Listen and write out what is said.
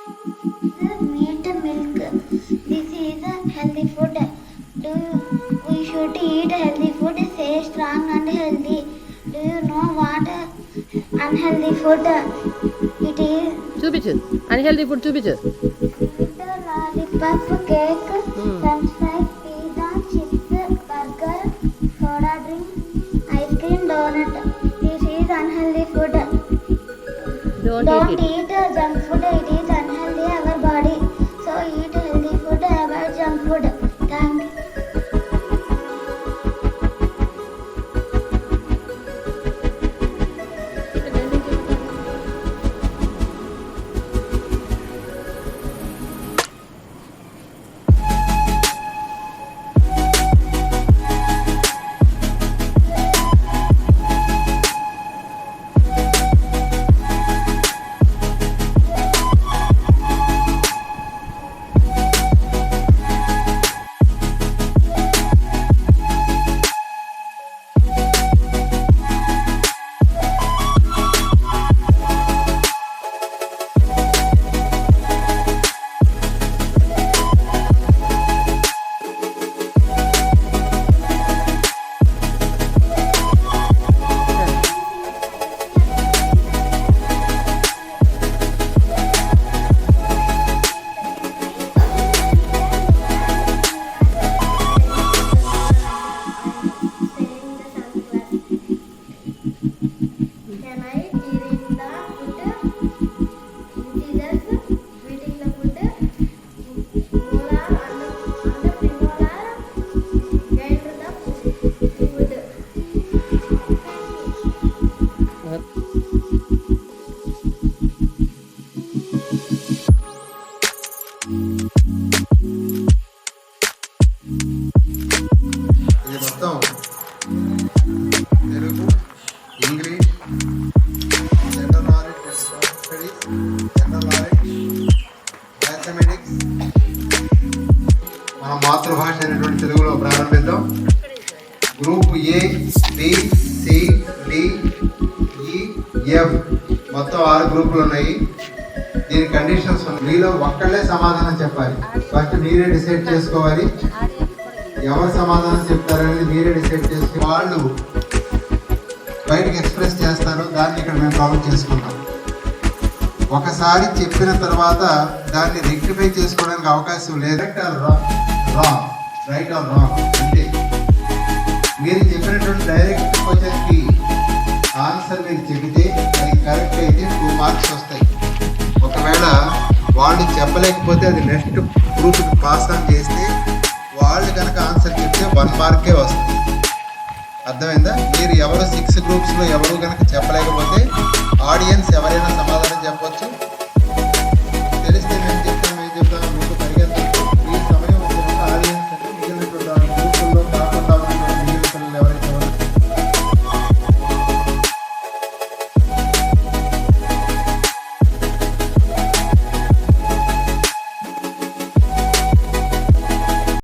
Meat, milk. This is a healthy food. We should eat healthy food. Stay strong and healthy. Do you know what unhealthy food it is? చూపించు unhealthy food చూపించు. Lollipop, cake, French fries, pizza, chips, burger, soda drink, ice cream, donut. This is unhealthy food. Don't eat junk food. It is unhealthy our body. So eat healthy food. Avoid junk food. Thank you. ఇది మొత్తం Telugu, English, general knowledge, studies, general knowledge, mathematics. మన మాతృభాష అయినటువంటి తెలుగులో ప్రారంభిద్దాం. Group A, B, C, D, E, F మొత్తం 6 గ్రూపులు ఉన్నాయి. దీని కండిషన్స్ ఉన్నాయి. మీలో ఒక్కళ్ళే సమాధానం చెప్పాలి. ఫస్ట్ మీరే డిసైడ్ చేసుకోవాలి ఎవరు సమాధానం చెప్తారనేది. మీరే డిసైడ్ చేసి వాళ్ళు బయటకు ఎక్స్ప్రెస్ చేస్తారు. దాన్ని ఇక్కడ మేము కవర్ చేసుకుంటాం. ఒకసారి చెప్పిన తర్వాత దాన్ని రెక్టిఫై చేసుకోవడానికి అవకాశం లేదు. రైట్ ఆర్ రాంగ్ అంటే మీరు చెప్పినటువంటి డైరెక్ట్ క్వశ్చన్కి ఆన్సర్ మీరు చెబితే అది కరెక్ట్ అయితే 2 మార్క్స్ వస్తాయి. ఒకవేళ వాళ్ళు చెప్పలేకపోతే అది నెక్స్ట్ గ్రూప్కి పాస్ ఆన్ చేస్తే వాళ్ళు కనుక ఆన్సర్ చెప్తే 1 మార్కే వస్తుంది. అర్థమైందా? మీరు ఎవరు 6 గ్రూప్స్లో ఎవరు కనుక చెప్పలేకపోతే ఆడియన్స్ ఎవరైనా సమాధానం చెప్పవచ్చు. తెలిస్తే మేము